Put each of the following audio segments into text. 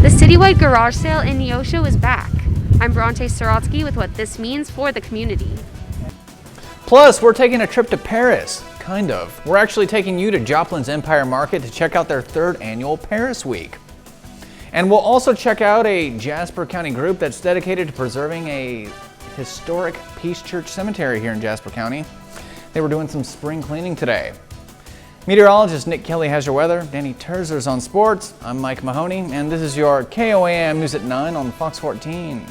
The citywide garage sale in Neosho is back. I'm Bronte Sorotsky with what this means for the community. Plus, we're taking a trip to Paris. Kind of. We're actually taking you to Joplin's Empire Market to check out their 3rd annual Paris Week. And we'll also check out a Jasper County group that's dedicated to preserving a historic Peace Church cemetery here in Jasper County. They were doing some spring cleaning today. Meteorologist Nick Kelly has your weather. Danny Terzer's on sports. I'm Mike Mahoney, and this is your KOAM News at 9 on Fox 14.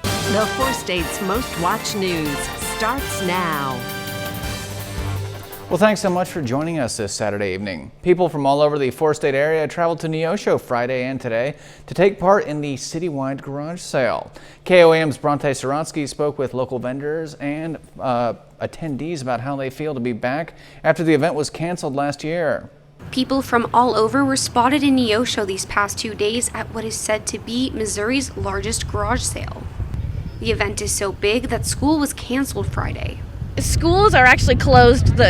The 4 states' most watched news starts now. Well, thanks so much for joining us this Saturday evening. People from all over the 4-state area traveled to Neosho Friday and today to take part in the citywide garage sale. KOAM's Bronte Sorotsky spoke with local vendors and attendees about how they feel to be back after the event was canceled last year. People from all over were spotted in Neosho these past 2 days at what is said to be Missouri's largest garage sale. The event is so big that school was canceled Friday. Schools are actually closed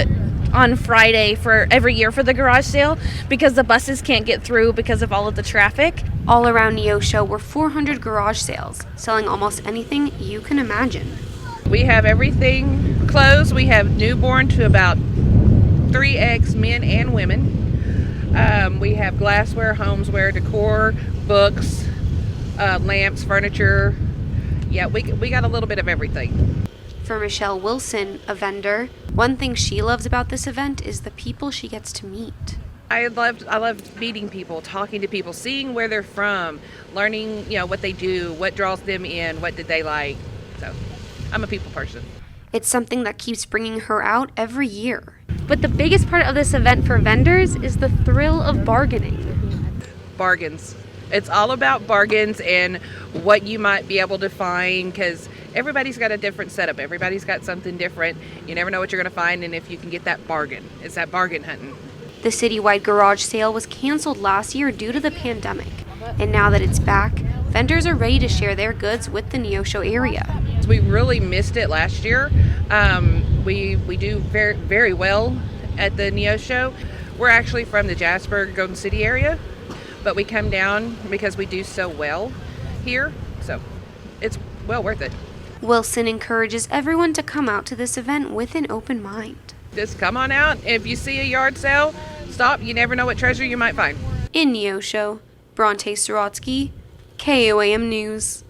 on Friday for every year for the garage sale because the buses can't get through because of all of the traffic. All around Neosho were 400 garage sales, selling almost anything you can imagine. We have everything closed. We have newborn to about 3X men and women. We have glassware, homeware, decor, books, lamps, furniture. Yeah, we got a little bit of everything. For Michelle Wilson, a vendor, one thing she loves about this event is the people she gets to meet. I love meeting people, talking to people, seeing where they're from, learning, what they do, what draws them in, what did they like. So, I'm a people person. It's something that keeps bringing her out every year. But the biggest part of this event for vendors is the thrill of bargaining. Bargains. It's all about bargains and what you might be able to find, because everybody's got a different setup. Everybody's got something different. You never know what you're going to find, and if you can get that bargain. It's that bargain hunting. The citywide garage sale was canceled last year due to the pandemic. And now that it's back, vendors are ready to share their goods with the Neosho area. We really missed it last year. We do very, very well at the Neosho. We're actually from the Jasper, Golden City area, but we come down because we do so well here. So it's well worth it. Wilson encourages everyone to come out to this event with an open mind. Just come on out. If you see a yard sale, stop. You never know what treasure you might find. In Neosho, Bronte Sorotsky, KOAM News.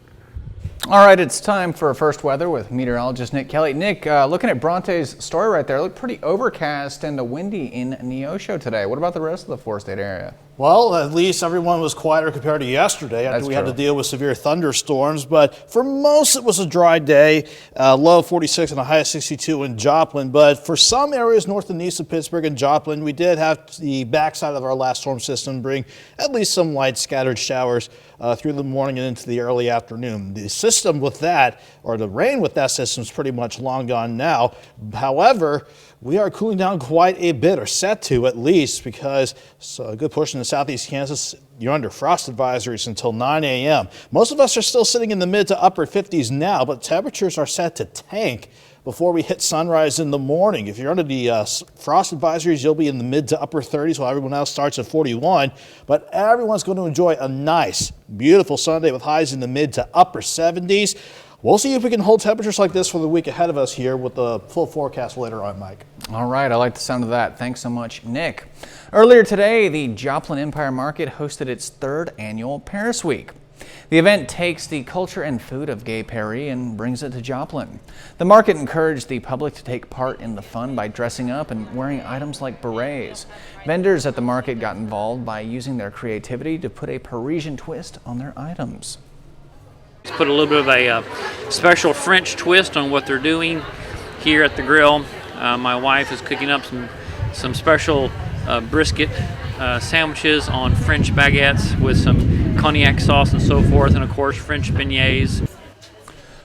All right, it's time for First Weather with meteorologist Nick Kelly. Nick, looking at Bronte's story right there, it looked pretty overcast and windy in Neosho today. What about the rest of the 4-state area? Well, at least everyone was quieter compared to yesterday after we had to deal with severe thunderstorms. But for most, it was a dry day, low 46 and a high of 62 in Joplin. But for some areas north and east of Pittsburgh and Joplin, we did have the backside of our last storm system bring at least some light scattered showers through the morning and into the early afternoon. The system with that, or the rain with that system, is pretty much long gone now. However, we are cooling down quite a bit, or set to at least, because a good portion of southeast Kansas, you're under frost advisories until 9 a.m. Most of us are still sitting in the mid to upper 50s now, but temperatures are set to tank before we hit sunrise in the morning. If you're under the frost advisories, you'll be in the mid to upper 30s while everyone else starts at 41. But everyone's going to enjoy a nice, beautiful Sunday with highs in the mid to upper 70s. We'll see if we can hold temperatures like this for the week ahead of us here with the full forecast later on, Mike. All right, I like the sound of that. Thanks so much, Nick. Earlier today, the Joplin Empire Market hosted its 3rd annual Paris Week. The event takes the culture and food of Gay Paris and brings it to Joplin. The market encouraged the public to take part in the fun by dressing up and wearing items like berets. Vendors at the market got involved by using their creativity to put a Parisian twist on their items. Put a little bit of a special French twist on what they're doing here at the grill. My wife is cooking up some special brisket sandwiches on French baguettes with some cognac sauce and so forth, and of course French beignets.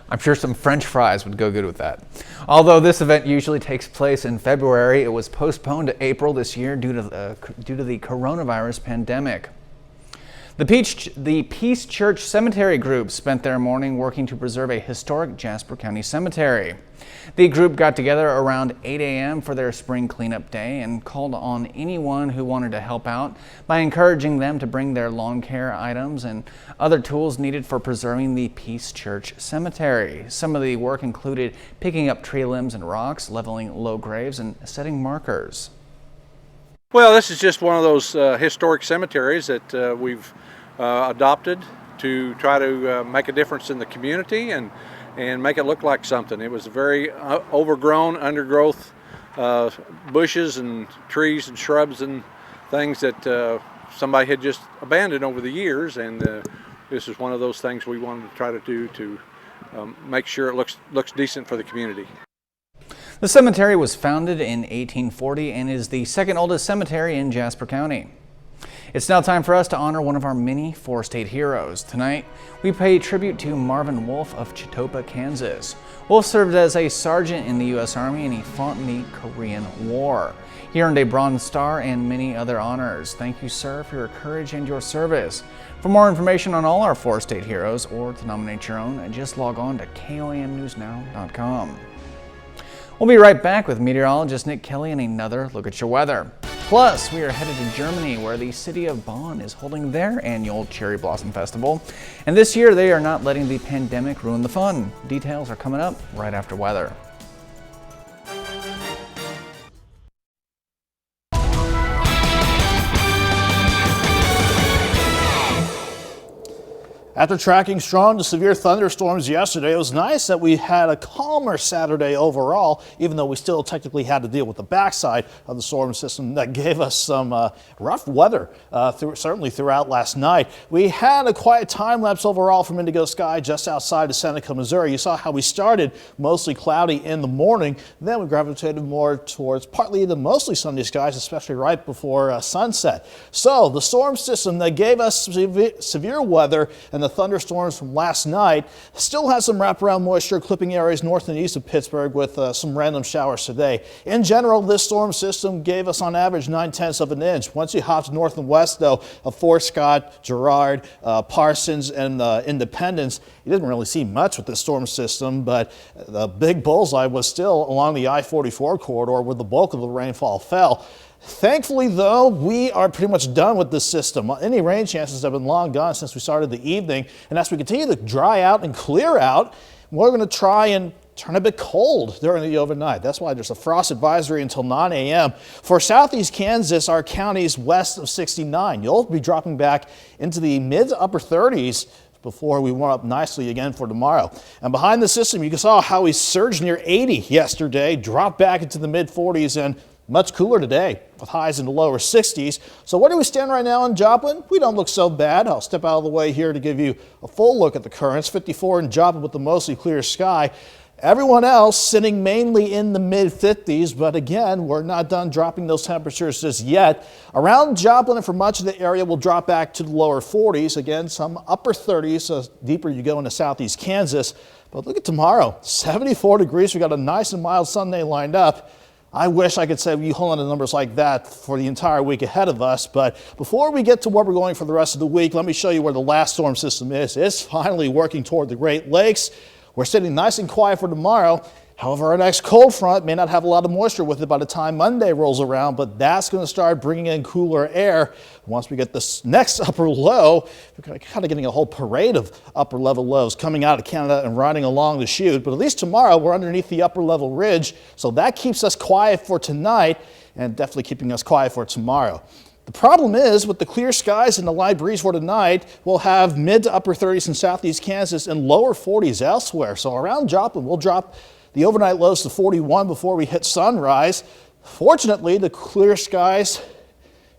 I'm sure some French fries would go good with that. Although this event usually takes place in February, it was postponed to April this year due to the coronavirus pandemic. The Peace Church Cemetery Group spent their morning working to preserve a historic Jasper County cemetery. The group got together around 8 a.m. for their spring cleanup day and called on anyone who wanted to help out by encouraging them to bring their lawn care items and other tools needed for preserving the Peace Church Cemetery. Some of the work included picking up tree limbs and rocks, leveling low graves, and setting markers. Well, this is just one of those historic cemeteries that we've adopted to try to make a difference in the community and make it look like something. It was very overgrown, undergrowth bushes and trees and shrubs and things that somebody had just abandoned over the years, and this is one of those things we wanted to try to do to make sure it looks decent for the community. The cemetery was founded in 1840 and is the second oldest cemetery in Jasper County. It's now time for us to honor one of our many four-state heroes. Tonight, we pay tribute to Marvin Wolf of Chitopa, Kansas. Wolf served as a sergeant in the U.S. Army and he fought in the Korean War. He earned a Bronze Star and many other honors. Thank you, sir, for your courage and your service. For more information on all our four-state heroes or to nominate your own, just log on to KOAMNewsNow.com. We'll be right back with meteorologist Nick Kelly and another look at your weather. Plus, we are headed to Germany, where the city of Bonn is holding their annual Cherry Blossom Festival. And this year, they are not letting the pandemic ruin the fun. Details are coming up right after weather. After tracking strong to severe thunderstorms yesterday, it was nice that we had a calmer Saturday overall, even though we still technically had to deal with the backside of the storm system that gave us some rough weather certainly throughout last night. We had a quiet time lapse overall from Indigo Sky just outside of Seneca, Missouri. You saw how we started mostly cloudy in the morning, then we gravitated more towards partly to mostly sunny skies, especially right before sunset. So the storm system that gave us severe weather and the thunderstorms from last night still has some wraparound moisture clipping areas north and east of Pittsburgh with some random showers today. In general, this storm system gave us on average 9/10 of an inch. Once you hopped north and west, though, of Fort Scott, Girard, Parsons, and Independence, you didn't really see much with this storm system, but the big bullseye was still along the I-44 corridor where the bulk of the rainfall fell. Thankfully, though, we are pretty much done with this system. Any rain chances have been long gone since we started the evening. And as we continue to dry out and clear out, we're going to try and turn a bit cold during the overnight. That's why there's a frost advisory until 9 a.m. For southeast Kansas, our counties west of 69. You'll be dropping back into the mid to upper 30s before we warm up nicely again for tomorrow. And behind the system, you saw how we surged near 80 yesterday, dropped back into the mid 40s, and much cooler today with highs in the lower 60s. So where do we stand right now in Joplin? We don't look so bad. I'll step out of the way here to give you a full look at the currents. 54 in Joplin with a mostly clear sky. Everyone else sitting mainly in the mid 50s, but again, we're not done dropping those temperatures just yet. Around Joplin and for much of the area, we'll drop back to the lower 40s. Again, some upper 30s, so deeper you go into southeast Kansas. But look at tomorrow, 74 degrees. We got a nice and mild Sunday lined up. I wish I could say we hold on to numbers like that for the entire week ahead of us. But before we get to where we're going for the rest of the week, let me show you where the last storm system is. It's finally working toward the Great Lakes. We're sitting nice and quiet for tomorrow. However, our next cold front may not have a lot of moisture with it by the time Monday rolls around, but that's going to start bringing in cooler air. Once we get this next upper low, we're kind of getting a whole parade of upper level lows coming out of Canada and riding along the chute. But at least tomorrow, we're underneath the upper level ridge, so that keeps us quiet for tonight and definitely keeping us quiet for tomorrow. The problem is, with the clear skies and the light breeze for tonight, we'll have mid to upper 30s in southeast Kansas and lower 40s elsewhere. So around Joplin, we'll drop the overnight lows to 41 before we hit sunrise. Fortunately, the clear skies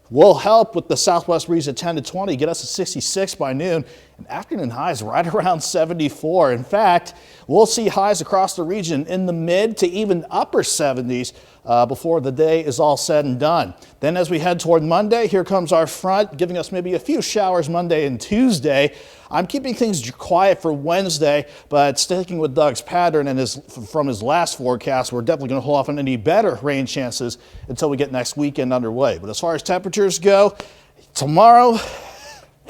will help with the southwest breeze at 10 to 20, get us to 66 by noon, and afternoon highs right around 74. In fact, we'll see highs across the region in the mid to even upper 70s before the day is all said and done. Then as we head toward Monday, here comes our front, giving us maybe a few showers Monday and Tuesday. I'm keeping things quiet for Wednesday, but sticking with Doug's pattern and from his last forecast, we're definitely going to hold off on any better rain chances until we get next weekend underway. But as far as temperatures go, tomorrow,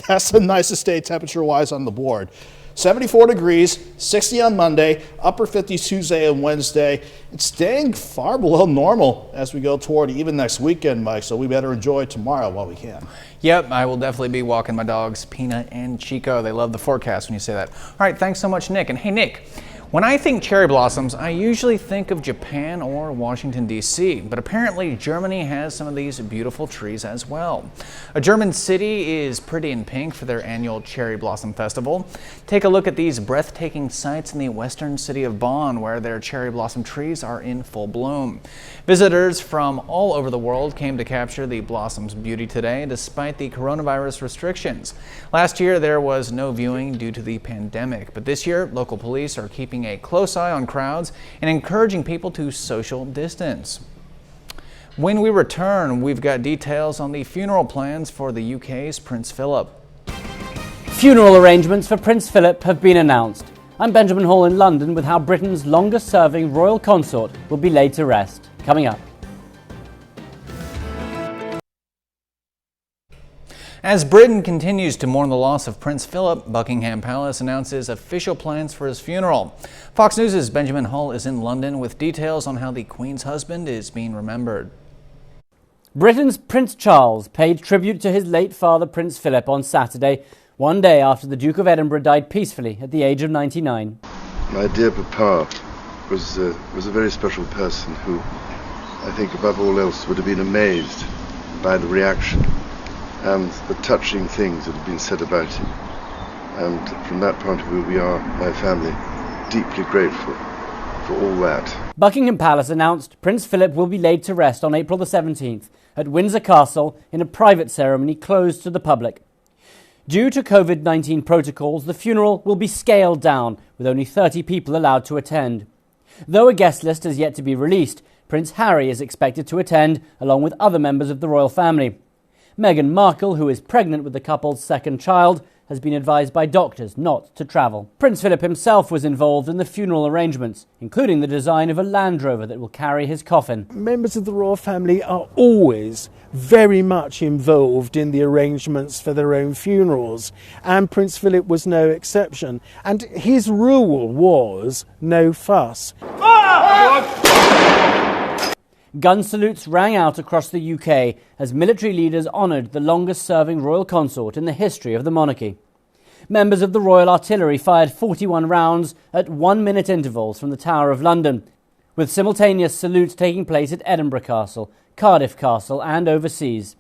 That's the nicest day temperature-wise on the board. 74 degrees, 60 on Monday, upper 50s Tuesday and Wednesday. It's staying far below normal as we go toward even next weekend, Mike, so we better enjoy tomorrow while we can. Yep, I will definitely be walking my dogs, Peanut and Chico. They love the forecast when you say that. All right, thanks so much, Nick. And hey, Nick, when I think cherry blossoms, I usually think of Japan or Washington, D.C., but apparently Germany has some of these beautiful trees as well. A German city is pretty in pink for their annual Cherry Blossom Festival. Take a look at these breathtaking sights in the western city of Bonn, where their cherry blossom trees are in full bloom. Visitors from all over the world came to capture the blossom's beauty today, despite the coronavirus restrictions. Last year, there was no viewing due to the pandemic, but this year, local police are keeping a close eye on crowds and encouraging people to social distance. When we return, we've got details on the funeral plans for the UK's Prince Philip. Funeral arrangements for Prince Philip have been announced. I'm Benjamin Hall in London with how Britain's longest-serving royal consort will be laid to rest. Coming up. As Britain continues to mourn the loss of Prince Philip, Buckingham Palace announces official plans for his funeral. Fox News' Benjamin Hull is in London with details on how the Queen's husband is being remembered. Britain's Prince Charles paid tribute to his late father, Prince Philip, on Saturday, one day after the Duke of Edinburgh died peacefully at the age of 99. My dear Papa was a very special person who, I think above all else, would have been amazed by the reaction and the touching things that have been said about him. And from that point of view, we are, my family, deeply grateful for all that. Buckingham Palace announced Prince Philip will be laid to rest on April the 17th at Windsor Castle in a private ceremony closed to the public. Due to COVID-19 protocols, the funeral will be scaled down, with only 30 people allowed to attend. Though a guest list has yet to be released, Prince Harry is expected to attend, along with other members of the royal family. Meghan Markle, who is pregnant with the couple's second child, has been advised by doctors not to travel. Prince Philip himself was involved in the funeral arrangements, including the design of a Land Rover that will carry his coffin. Members of the royal family are always very much involved in the arrangements for their own funerals, and Prince Philip was no exception. And his rule was no fuss. Gun salutes rang out across the UK as military leaders honoured the longest-serving royal consort in the history of the monarchy. Members of the Royal Artillery fired 41 rounds at 1-minute intervals from the Tower of London, with simultaneous salutes taking place at Edinburgh Castle, Cardiff Castle and overseas.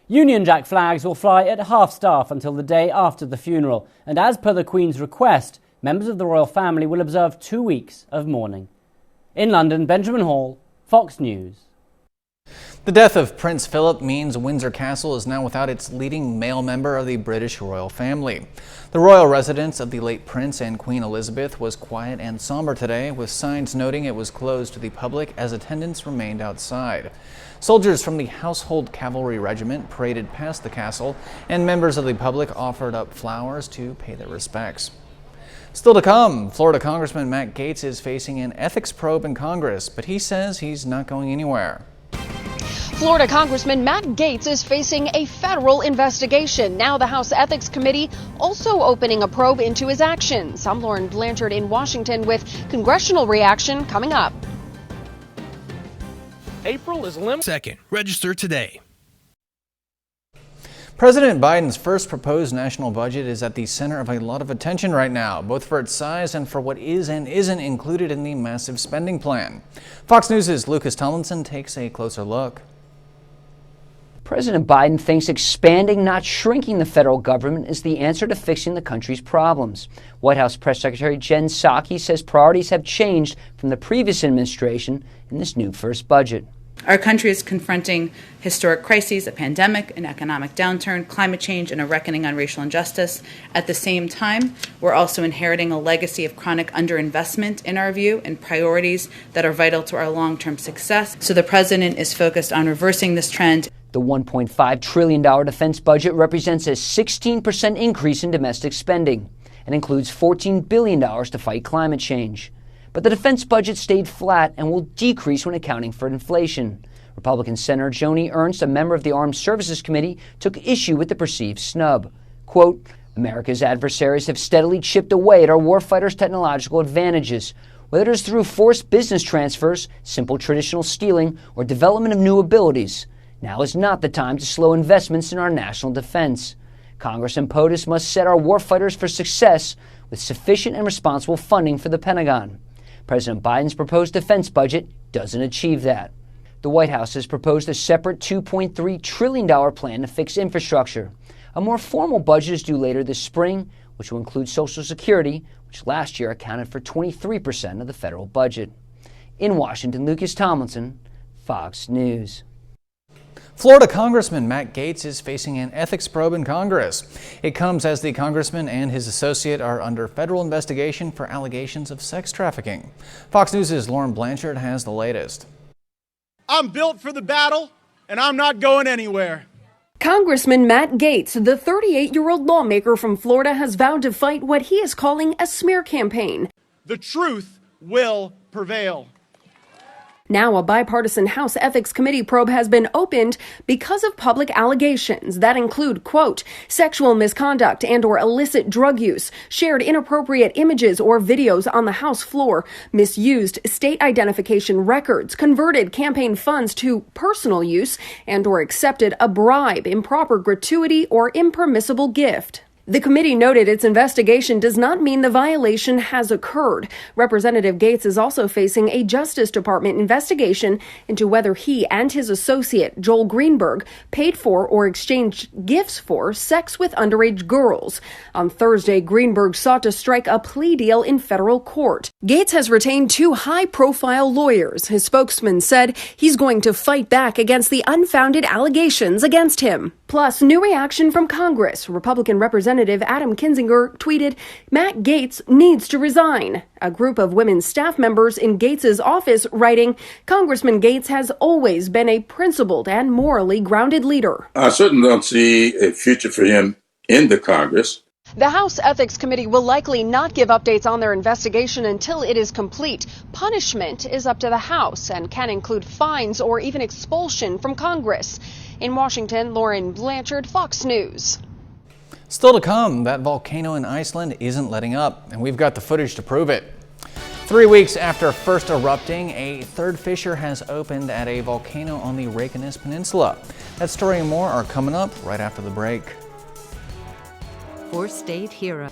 Union Jack flags will fly at half-staff until the day after the funeral, and as per the Queen's request, members of the royal family will observe 2 weeks of mourning. In London, Benjamin Hall, Fox News. The death of Prince Philip means Windsor Castle is now without its leading male member of the British royal family. The royal residence of the late Prince and Queen Elizabeth was quiet and somber today, with signs noting it was closed to the public as attendants remained outside. Soldiers from the Household Cavalry Regiment paraded past the castle, and members of the public offered up flowers to pay their respects. Still to come, Florida Congressman Matt Gaetz is facing an ethics probe in Congress, but he says he's not going anywhere. Florida Congressman Matt Gaetz is facing a federal investigation. Now the House Ethics Committee also opening a probe into his actions. I'm Lauren Blanchard in Washington with congressional reaction coming up. April is limit. Second, register today. President Biden's first proposed national budget is at the center of a lot of attention right now, both for its size and for what is and isn't included in the massive spending plan. Fox News' Lucas Tomlinson takes a closer look. President Biden thinks expanding, not shrinking the federal government is the answer to fixing the country's problems. White House Press Secretary Jen Psaki says priorities have changed from the previous administration in this new first budget. Our country is confronting historic crises, a pandemic, an economic downturn, climate change, and a reckoning on racial injustice. At the same time, we're also inheriting a legacy of chronic underinvestment, in our view, and priorities that are vital to our long-term success. So the president is focused on reversing this trend. The $1.5 trillion defense budget represents a 16% increase in domestic spending and includes $14 billion to fight climate change. But the defense budget stayed flat and will decrease when accounting for inflation. Republican Senator Joni Ernst, a member of the Armed Services Committee, took issue with the perceived snub. Quote, America's adversaries have steadily chipped away at our warfighters' technological advantages, whether it is through forced business transfers, simple traditional stealing, or development of new abilities. Now is not the time to slow investments in our national defense. Congress and POTUS must set our warfighters for success with sufficient and responsible funding for the Pentagon. President Biden's proposed defense budget doesn't achieve that. The White House has proposed a separate $2.3 trillion plan to fix infrastructure. A more formal budget is due later this spring, which will include Social Security, which last year accounted for 23% of the federal budget. In Washington, Lucas Tomlinson, Fox News. Florida Congressman Matt Gaetz is facing an ethics probe in Congress. It comes as the congressman and his associate are under federal investigation for allegations of sex trafficking. Fox News' Lauren Blanchard has the latest. I'm built for the battle, and I'm not going anywhere. Congressman Matt Gaetz, the 38-year-old lawmaker from Florida, has vowed to fight what he is calling a smear campaign. The truth will prevail. Now a bipartisan House Ethics Committee probe has been opened because of public allegations that include, quote, sexual misconduct and or illicit drug use, shared inappropriate images or videos on the House floor, misused state identification records, converted campaign funds to personal use, and or accepted a bribe, improper gratuity, or impermissible gift. The committee noted its investigation does not mean the violation has occurred. Representative Gaetz is also facing a Justice Department investigation into whether he and his associate, Joel Greenberg, paid for or exchanged gifts for sex with underage girls. On Thursday, Greenberg sought to strike a plea deal in federal court. Gaetz has retained two high-profile lawyers. His spokesman said he's going to fight back against the unfounded allegations against him. Plus, new reaction from Congress. Republican Representative Adam Kinzinger tweeted, Matt Gaetz needs to resign. A group of women staff members in Gaetz's office writing, Congressman Gaetz has always been a principled and morally grounded leader. I certainly don't see a future for him in the Congress. The House Ethics Committee will likely not give updates on their investigation until it is complete. Punishment is up to the House and can include fines or even expulsion from Congress. In Washington, Lauren Blanchard, Fox News. Still to come, that volcano in Iceland isn't letting up, and we've got the footage to prove it. 3 weeks after first erupting, a third fissure has opened at a volcano on the Reykjanes Peninsula. That story and more are coming up right after the break. For State Hero.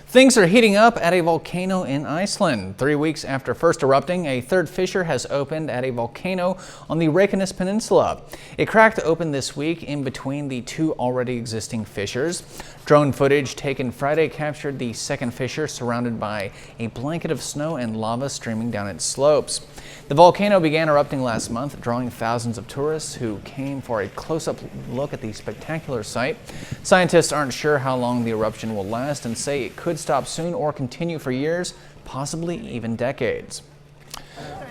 Things are heating up at a volcano in Iceland. 3 weeks after first erupting, a third fissure has opened at a volcano on the Reykjanes Peninsula. It cracked open this week in between the two already existing fissures. Drone footage taken Friday captured the second fissure surrounded by a blanket of snow and lava streaming down its slopes. The volcano began erupting last month, drawing thousands of tourists who came for a close-up look at the spectacular sight. Scientists aren't sure how long the eruption will last and say it could stop soon or continue for years, possibly even decades.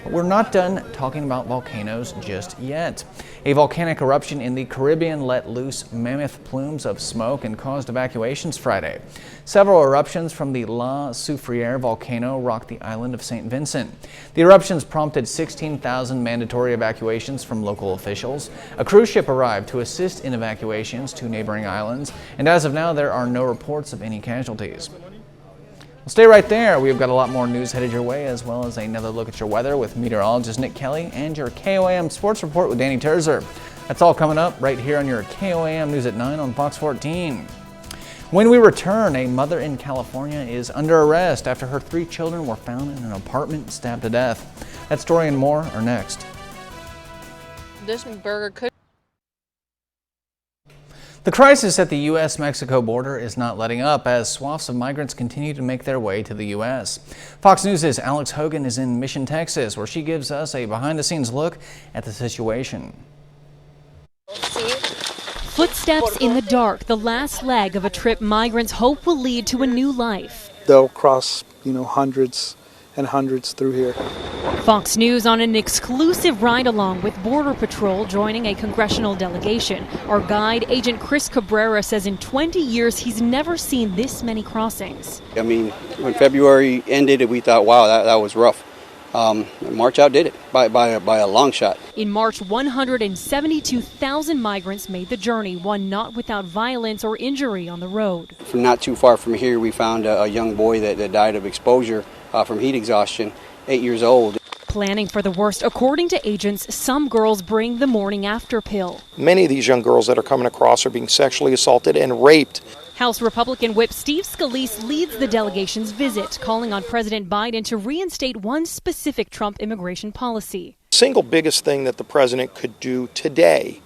But we're not done talking about volcanoes just yet. A volcanic eruption in the Caribbean let loose mammoth plumes of smoke and caused evacuations Friday. Several eruptions from the La Soufriere volcano rocked the island of St. Vincent. The eruptions prompted 16,000 mandatory evacuations from local officials. A cruise ship arrived to assist in evacuations to neighboring islands, and as of now, there are no reports of any casualties. Well, stay right there. We've got a lot more news headed your way, as well as another look at your weather with meteorologist Nick Kelly and your KOAM Sports Report with Danny Terzer. That's all coming up right here on your KOAM News at 9 on Fox 14. When we return, a mother in California is under arrest after her 3 children were found in an apartment stabbed to death. That story and more are next. This burger could. The crisis at the U.S.-Mexico border is not letting up as swaths of migrants continue to make their way to the U.S. Fox News' Alex Hogan is in Mission, Texas, where she gives us a behind-the-scenes look at the situation. Footsteps in the dark, the last leg of a trip migrants hope will lead to a new life. They'll cross, hundreds and hundreds through here. Fox News on an exclusive ride-along with Border Patrol joining a congressional delegation. Our guide, Agent Chris Cabrera, says in 20 years he's never seen this many crossings. When February ended, we thought, wow, that was rough. March outdid it by a long shot. In March, 172,000 migrants made the journey, one not without violence or injury on the road. From not too far from here, we found a young boy that died of exposure from heat exhaustion, 8 years old. Planning for the worst, according to agents, some girls bring the morning after pill. Many of these young girls that are coming across are being sexually assaulted and raped. House Republican Whip Steve Scalise leads the delegation's visit, calling on President Biden to reinstate one specific Trump immigration policy. The single biggest thing that the president could do today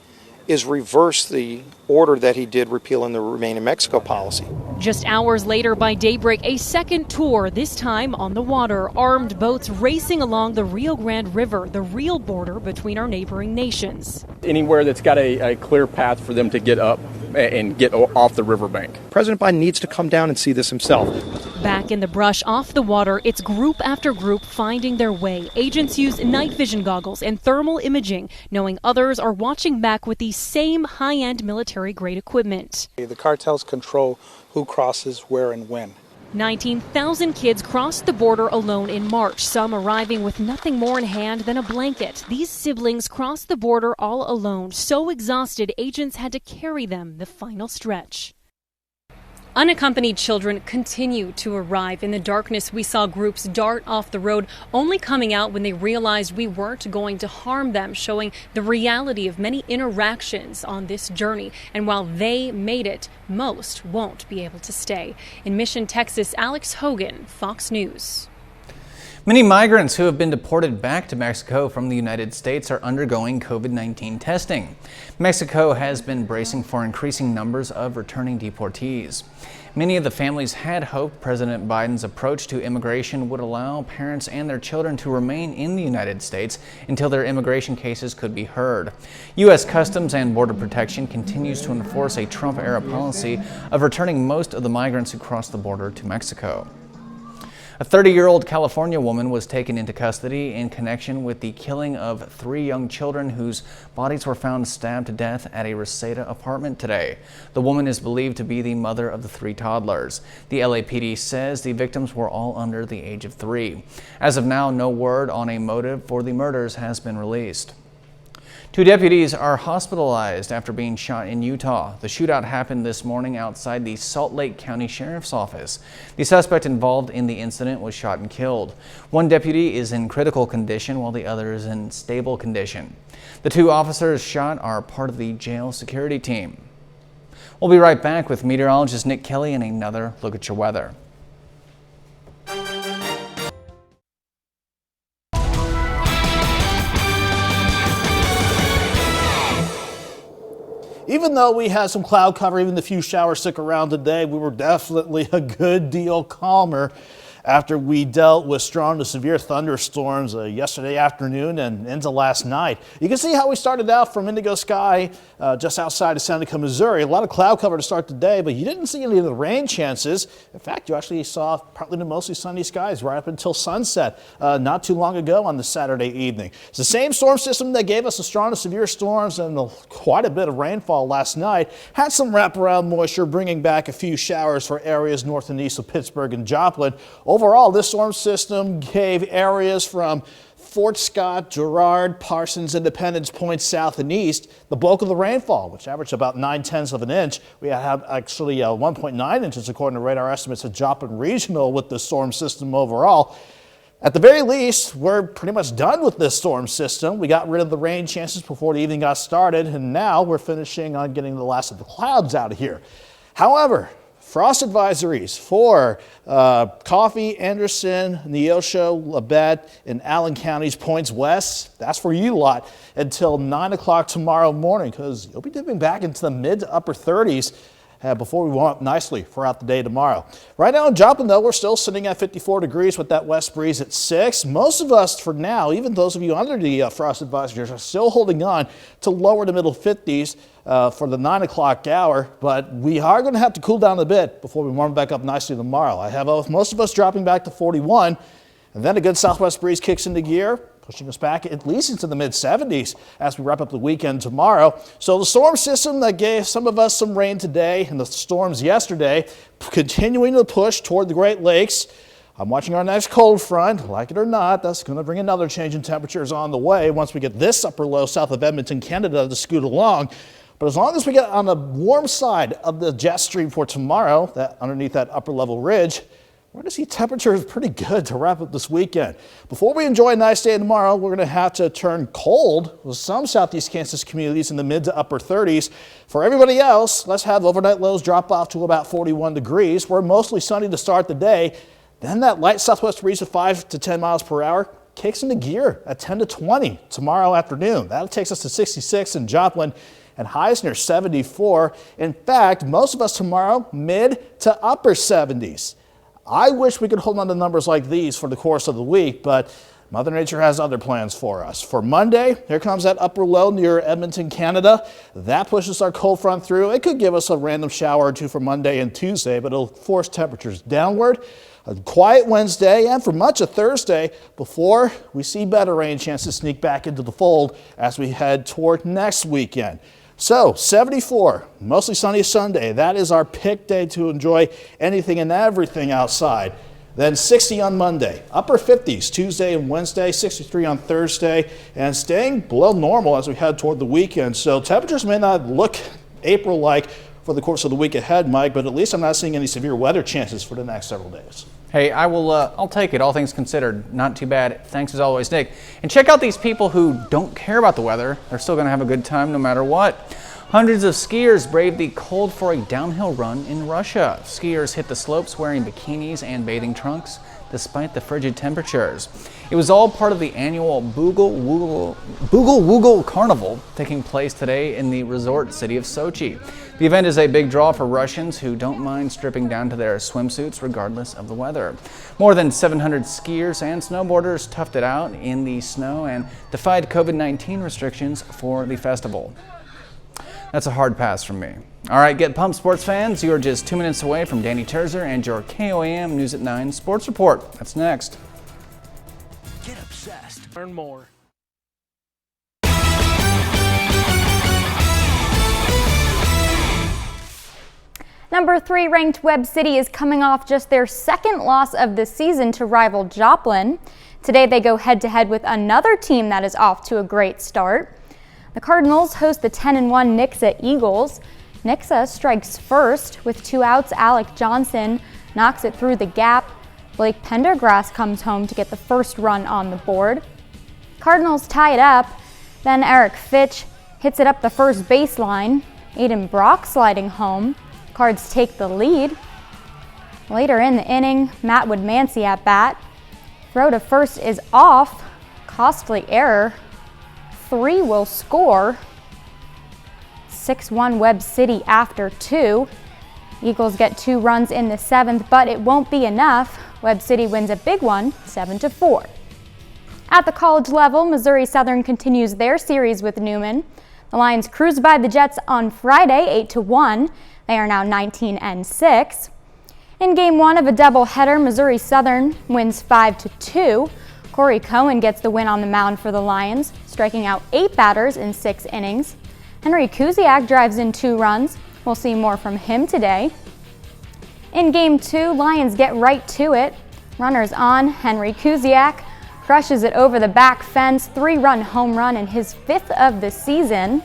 is reverse the order that he did repealing the Remain in Mexico policy. Just hours later, by daybreak, a second tour, this time on the water. Armed boats racing along the Rio Grande River, the real border between our neighboring nations. Anywhere that's got a clear path for them to get up and get off the riverbank. President Biden needs to come down and see this himself. Back in the brush, off the water, it's group after group finding their way. Agents use night vision goggles and thermal imaging, knowing others are watching back with the same high-end military-grade equipment. The cartels control who crosses where and when. 19,000 kids crossed the border alone in March, some arriving with nothing more in hand than a blanket. These siblings crossed the border all alone, so exhausted agents had to carry them the final stretch. Unaccompanied children continue to arrive. In the darkness, we saw groups dart off the road, only coming out when they realized we weren't going to harm them, showing the reality of many interactions on this journey. And while they made it, most won't be able to stay. In Mission, Texas, Alex Hogan, Fox News. Many migrants who have been deported back to Mexico from the United States are undergoing COVID-19 testing. Mexico has been bracing for increasing numbers of returning deportees. Many of the families had hoped President Biden's approach to immigration would allow parents and their children to remain in the United States until their immigration cases could be heard. U.S. Customs and Border Protection continues to enforce a Trump-era policy of returning most of the migrants who cross the border to Mexico. A 30-year-old California woman was taken into custody in connection with the killing of 3 young children whose bodies were found stabbed to death at a Reseda apartment today. The woman is believed to be the mother of the 3 toddlers. The LAPD says the victims were all under the age of 3. As of now, no word on a motive for the murders has been released. 2 deputies are hospitalized after being shot in Utah. The shootout happened this morning outside the Salt Lake County Sheriff's Office. The suspect involved in the incident was shot and killed. 1 deputy is in critical condition while the other is in stable condition. The 2 officers shot are part of the jail security team. We'll be right back with meteorologist Nick Kelly and another look at your weather. Even though we had some cloud cover, even the few showers stick around today, we were definitely a good deal calmer after we dealt with strong to severe thunderstorms yesterday afternoon and into last night. You can see how we started out from indigo sky just outside of Seneca, Missouri. A lot of cloud cover to start the day, but you didn't see any of the rain chances. In fact, you actually saw partly to mostly sunny skies right up until sunset not too long ago on the Saturday evening. It's the same storm system that gave us the strong to severe storms and quite a bit of rainfall last night. Had some wraparound moisture, bringing back a few showers for areas north and east of Pittsburgh and Joplin. Overall, this storm system gave areas from Fort Scott, Girard, Parsons, Independence Point south and east the bulk of the rainfall, which averaged about 9/10 of an inch. We have actually 1.9 inches according to radar estimates at Joplin Regional with the storm system overall. At the very least, we're pretty much done with this storm system. We got rid of the rain chances before the evening got started, and now we're finishing on getting the last of the clouds out of here. However, frost advisories for Coffee, Anderson, Neosho, Labette, and Allen Counties points west. That's for you lot until 9 o'clock tomorrow morning, because you'll be dipping back into the mid to upper 30s before we warm up nicely throughout the day tomorrow. Right now in Joplin, though, we're still sitting at 54 degrees with that west breeze at 6. Most of us, for now, even those of you under the frost advisories, are still holding on to lower to middle 50s for the 9 o'clock hour, but we are going to have to cool down a bit before we warm back up nicely tomorrow. I have most of us dropping back to 41, and then a good southwest breeze kicks into gear, pushing us back at least into the mid-70s as we wrap up the weekend tomorrow. So the storm system that gave some of us some rain today and the storms yesterday continuing to push toward the Great Lakes. I'm watching our next cold front. Like it or not, that's going to bring another change in temperatures on the way once we get this upper low south of Edmonton, Canada to scoot along. But as long as we get on the warm side of the jet stream for tomorrow, that underneath that upper level ridge, we're going to see temperatures pretty good to wrap up this weekend. Before we enjoy a nice day tomorrow, we're going to have to turn cold with some southeast Kansas communities in the mid to upper 30s. For everybody else, let's have overnight lows drop off to about 41 degrees. We're mostly sunny to start the day. Then that light southwest breeze of 5 to 10 miles per hour kicks into gear at 10 to 20 tomorrow afternoon. That takes us to 66 in Joplin and highs near 74. In fact, most of us tomorrow mid to upper 70s. I wish we could hold on to numbers like these for the course of the week, but Mother Nature has other plans for us. For Monday, here comes that upper low near Edmonton, Canada. That pushes our cold front through. It could give us a random shower or two for Monday and Tuesday, but it'll force temperatures downward. A quiet Wednesday and for much of Thursday before we see better rain chances sneak back into the fold as we head toward next weekend. So 74, mostly sunny Sunday. That is our pick day to enjoy anything and everything outside. Then 60 on Monday, upper 50s Tuesday and Wednesday, 63 on Thursday, and staying below normal as we head toward the weekend. So temperatures may not look April-like for the course of the week ahead, Mike, but at least I'm not seeing any severe weather chances for the next several days. Hey, I'll take it, all things considered. Not too bad. Thanks as always, Nick. And check out these people who don't care about the weather. They're still going to have a good time no matter what. Hundreds of skiers braved the cold for a downhill run in Russia. Skiers hit the slopes wearing bikinis and bathing trunks despite the frigid temperatures. It was all part of the annual Boogle Woogle Carnival taking place today in the resort city of Sochi. The event is a big draw for Russians who don't mind stripping down to their swimsuits regardless of the weather. More than 700 skiers and snowboarders toughed it out in the snow and defied COVID-19 restrictions for the festival. That's a hard pass from me. All right, get pumped, sports fans. You are just 2 minutes away from Danny Terzer and your KOAM News at 9 Sports Report. That's next. Get obsessed. Learn more. Number 3 ranked Webb City is coming off just their second loss of the season to rival Joplin. Today they go head-to-head with another team that is off to a great start. The Cardinals host the 10-1 Nixa Eagles. Nixa strikes first with 2 outs. Alec Johnson knocks it through the gap. Blake Pendergrass comes home to get the first run on the board. Cardinals tie it up. Then Eric Fitch hits it up the first baseline. Aiden Brock sliding home. Cards take the lead. Later in the inning, Matt Woodmansey at bat. Throw to first is off. Costly error. 3 will score. 6-1 Webb City after 2. Eagles get 2 runs in the 7th, but it won't be enough. Webb City wins a big one, 7-4. At the college level, Missouri Southern continues their series with Newman. The Lions cruised by the Jets on Friday, 8-1. They are now 19-6. In Game 1 of a doubleheader, Missouri Southern wins 5-2. Corey Cohen gets the win on the mound for the Lions, striking out 8 batters in 6 innings. Henry Kuziak drives in 2 runs. We'll see more from him today. In Game 2, Lions get right to it. Runners on, Henry Kuziak crushes it over the back fence, 3-run home run in his 5th of the season.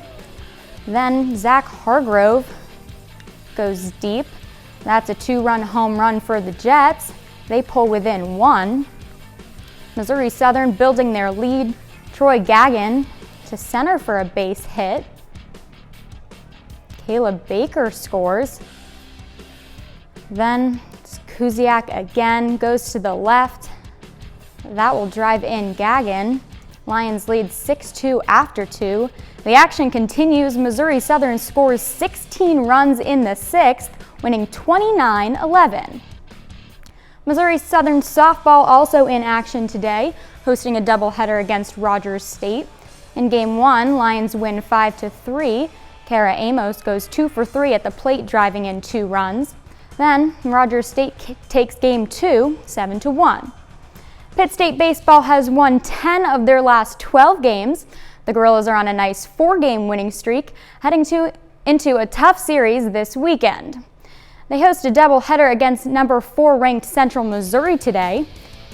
Then Zach Hargrove goes deep. That's a 2-run home run for the Jets. They pull within 1. Missouri Southern building their lead. Troy Gagnon to center for a base hit. Caleb Baker scores. Then Kuziak again goes to the left. That will drive in Gagnon. Lions lead 6-2 after 2. The action continues. Missouri Southern scores 16 runs in the 6th, winning 29-11. Missouri Southern softball also in action today, hosting a doubleheader against Rogers State. In Game 1, Lions win 5-3. Kara Amos goes 2 for 3 at the plate, driving in 2 runs. Then Rogers State takes Game 2, 7-1. Pitt State baseball has won 10 of their last 12 games. The Gorillas are on a nice 4-game winning streak, heading into a tough series this weekend. They host a doubleheader against number 4 ranked Central Missouri today.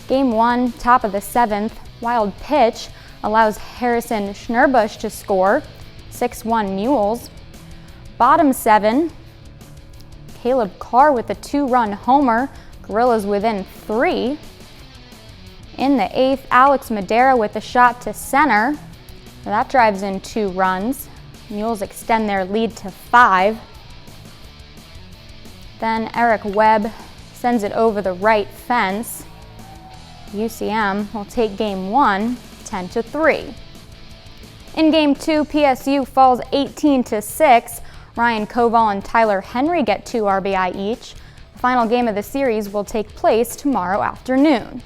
Game 1, top of the 7th, wild pitch allows Harrison Schnurbush to score, 6-1 Mules. Bottom 7, Caleb Carr with a 2-run homer, Gorillas within 3. In the 8th, Alex Madera with a shot to center. That drives in 2 runs. Mules extend their lead to 5. Then Eric Webb sends it over the right fence. UCM will take game 1, 10-3. In game 2, PSU falls 18-6. Ryan Koval and Tyler Henry get 2 RBI each. The final game of the series will take place tomorrow afternoon.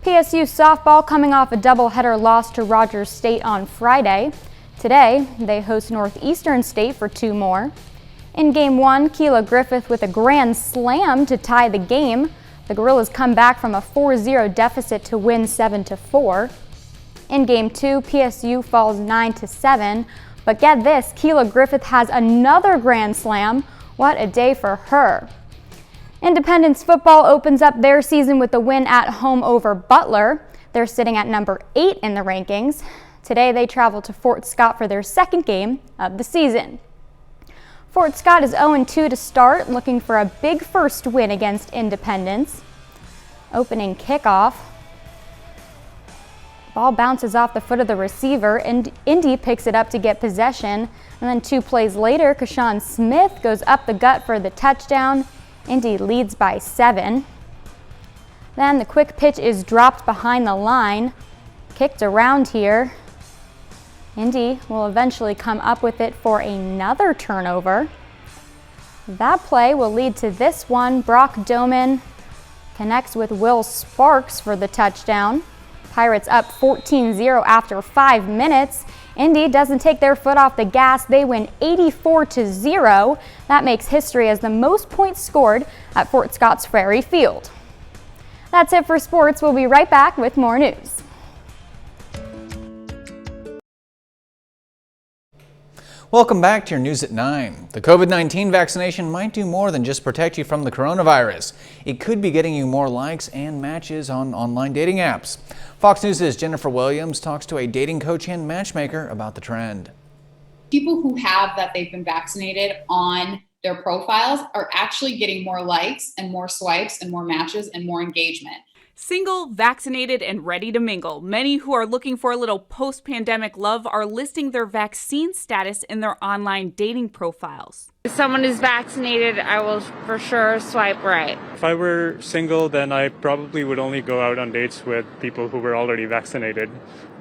PSU softball coming off a doubleheader loss to Rogers State on Friday. Today, they host Northeastern State for 2 more. In game 1, Keela Griffith with a grand slam to tie the game. The Gorillas come back from a 4-0 deficit to win 7-4. In game 2, PSU falls 9-7. But get this, Keela Griffith has another grand slam. What a day for her. Independence football opens up their season with a win at home over Butler. They're sitting at number 8 in the rankings. Today they travel to Fort Scott for their second game of the season. Fort Scott is 0-2 to start, looking for a big first win against Independence. Opening kickoff. Ball bounces off the foot of the receiver, and Indy picks it up to get possession. And then 2 plays later, Kashawn Smith goes up the gut for the touchdown. Indy leads by 7. Then the quick pitch is dropped behind the line, kicked around here. Indy will eventually come up with it for another turnover. That play will lead to this one. Brock Doman connects with Will Sparks for the touchdown. Pirates up 14-0 after 5 minutes. Indy doesn't take their foot off the gas. They win 84-0. That makes history as the most points scored at Fort Scott's Prairie Field. That's it for sports. We'll be right back with more news. Welcome back to your News at 9. The COVID-19 vaccination might do more than just protect you from the coronavirus. It could be getting you more likes and matches on online dating apps. Fox News' Jennifer Williams talks to a dating coach and matchmaker about the trend. People who have that they've been vaccinated on their profiles are actually getting more likes and more swipes and more matches and more engagement. Single, vaccinated, and ready to mingle. Many who are looking for a little post-pandemic love are listing their vaccine status in their online dating profiles. If someone is vaccinated, I will for sure swipe right. If I were single, then I probably would only go out on dates with people who were already vaccinated,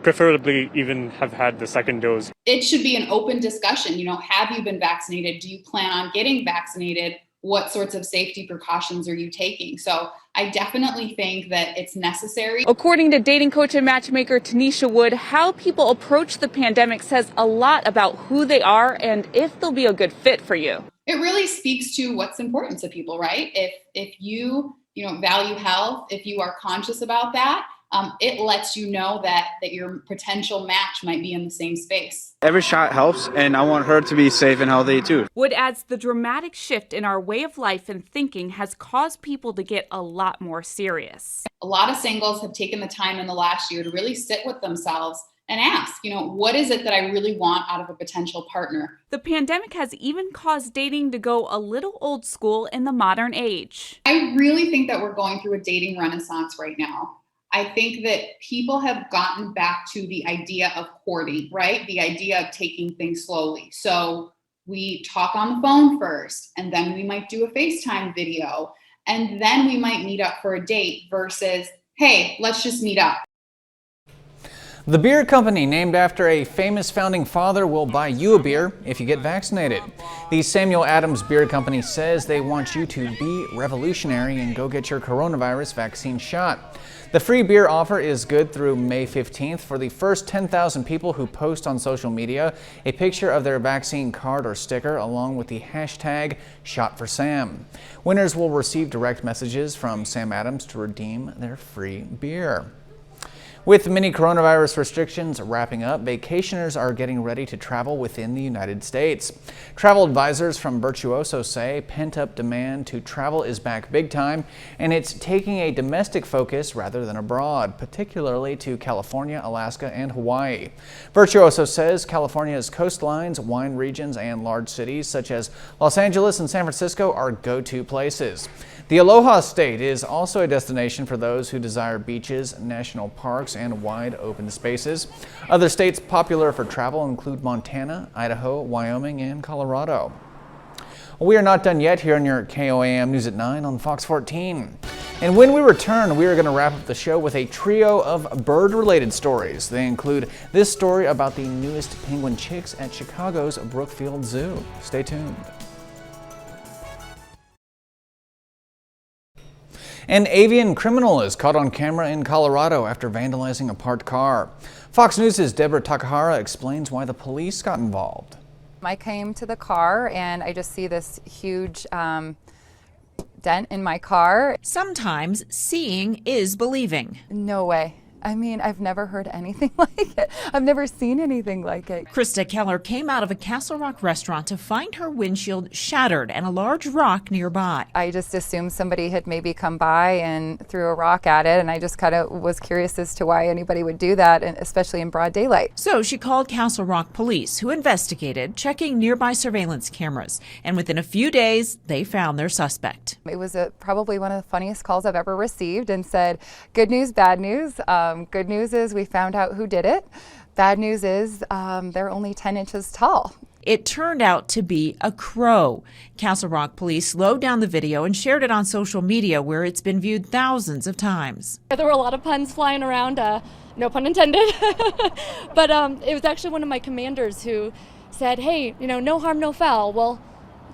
preferably even have had the second dose. It should be an open discussion. Have you been vaccinated? Do you plan on getting vaccinated? What sorts of safety precautions are you taking? So I definitely think that it's necessary. According to dating coach and matchmaker Tanisha Wood, how people approach the pandemic says a lot about who they are and if they'll be a good fit for you. It really speaks to what's important to people, right? If you value health, if you are conscious about that, it lets you know that your potential match might be in the same space. Every shot helps, and I want her to be safe and healthy too. Wood adds the dramatic shift in our way of life and thinking has caused people to get a lot more serious. A lot of singles have taken the time in the last year to really sit with themselves and ask, what is it that I really want out of a potential partner? The pandemic has even caused dating to go a little old school in the modern age. I really think that we're going through a dating renaissance right now. I think that people have gotten back to the idea of courting, right? The idea of taking things slowly. So we talk on the phone first, and then we might do a FaceTime video, and then we might meet up for a date versus, hey, let's just meet up. The beer company named after a famous founding father will buy you a beer if you get vaccinated. The Samuel Adams Beer Company says they want you to be revolutionary and go get your coronavirus vaccine shot. The free beer offer is good through May 15th for the first 10,000 people who post on social media a picture of their vaccine card or sticker along with the hashtag #ShotForSam. Winners will receive direct messages from Sam Adams to redeem their free beer. With many coronavirus restrictions wrapping up, vacationers are getting ready to travel within the United States. Travel advisors from Virtuoso say pent-up demand to travel is back big time, and it's taking a domestic focus rather than abroad, particularly to California, Alaska, and Hawaii. Virtuoso says California's coastlines, wine regions, and large cities such as Los Angeles and San Francisco are go-to places. The Aloha State is also a destination for those who desire beaches, national parks, and wide open spaces. Other states popular for travel include Montana, Idaho, Wyoming, and Colorado. Well, we are not done yet here on your KOAM News at 9 on Fox 14. And when we return, we are going to wrap up the show with a trio of bird-related stories. They include this story about the newest penguin chicks at Chicago's Brookfield Zoo. Stay tuned. An avian criminal is caught on camera in Colorado after vandalizing a parked car. Fox News' Deborah Takahara explains why the police got involved. I came to the car and I just see this huge dent in my car. Sometimes seeing is believing. No way. I mean, I've never heard anything like it. I've never seen anything like it. Krista Keller came out of a Castle Rock restaurant to find her windshield shattered and a large rock nearby. I just assumed somebody had maybe come by and threw a rock at it, and I just kind of was curious as to why anybody would do that, and especially in broad daylight. So she called Castle Rock police, who investigated, checking nearby surveillance cameras, and within a few days, they found their suspect. It was probably one of the funniest calls I've ever received, and said, good news, bad news. Good news is we found out who did it. Bad news is they're only 10 inches tall. It turned out to be a crow. Castle Rock police slowed down the video and shared it on social media, where it's been viewed thousands of times. There were a lot of puns flying around, no pun intended. But it was actually one of my commanders who said, hey, no harm, no foul. Well,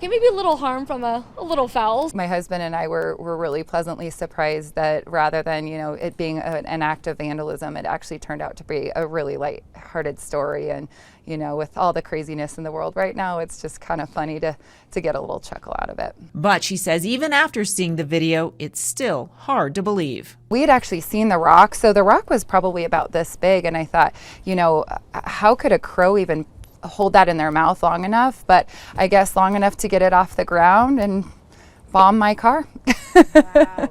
maybe a little harm from a little foul. My husband and I were really pleasantly surprised that rather than, it being an act of vandalism, it actually turned out to be a really light-hearted story. And, with all the craziness in the world right now, it's just kind of funny to get a little chuckle out of it. But she says even after seeing the video, it's still hard to believe. We had actually seen the rock, so the rock was probably about this big, and I thought, how could a crow even hold that in their mouth long enough? But I guess long enough to get it off the ground and bomb my car. Wow.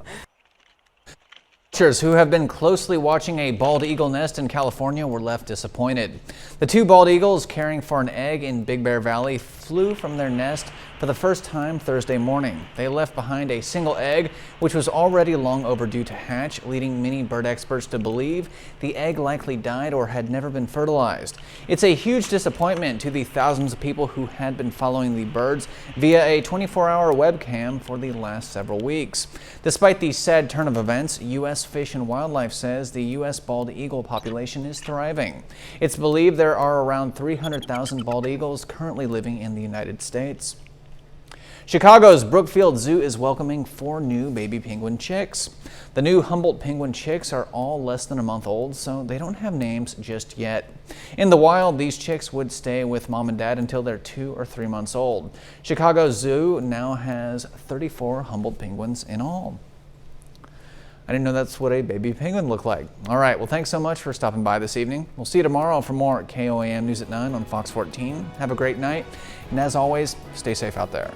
Who have been closely watching a bald eagle nest in California were left disappointed. The two bald eagles caring for an egg in Big Bear Valley flew from their nest for the first time Thursday morning. They left behind a single egg, which was already long overdue to hatch, leading many bird experts to believe the egg likely died or had never been fertilized. It's a huge disappointment to the thousands of people who had been following the birds via a 24-hour webcam for the last several weeks. Despite the sad turn of events, U.S. Fish and Wildlife says the U.S. bald eagle population is thriving. It's believed there are around 300,000 bald eagles currently living in the United States. Chicago's Brookfield Zoo is welcoming 4 new baby penguin chicks. The new Humboldt penguin chicks are all less than a month old, so they don't have names just yet. In the wild, these chicks would stay with mom and dad until they're 2 or 3 months old. Chicago Zoo now has 34 Humboldt penguins in all. I didn't know that's what a baby penguin looked like. All right, well, thanks so much for stopping by this evening. We'll see you tomorrow for more KOAM News at 9 on Fox 14. Have a great night, and as always, stay safe out there.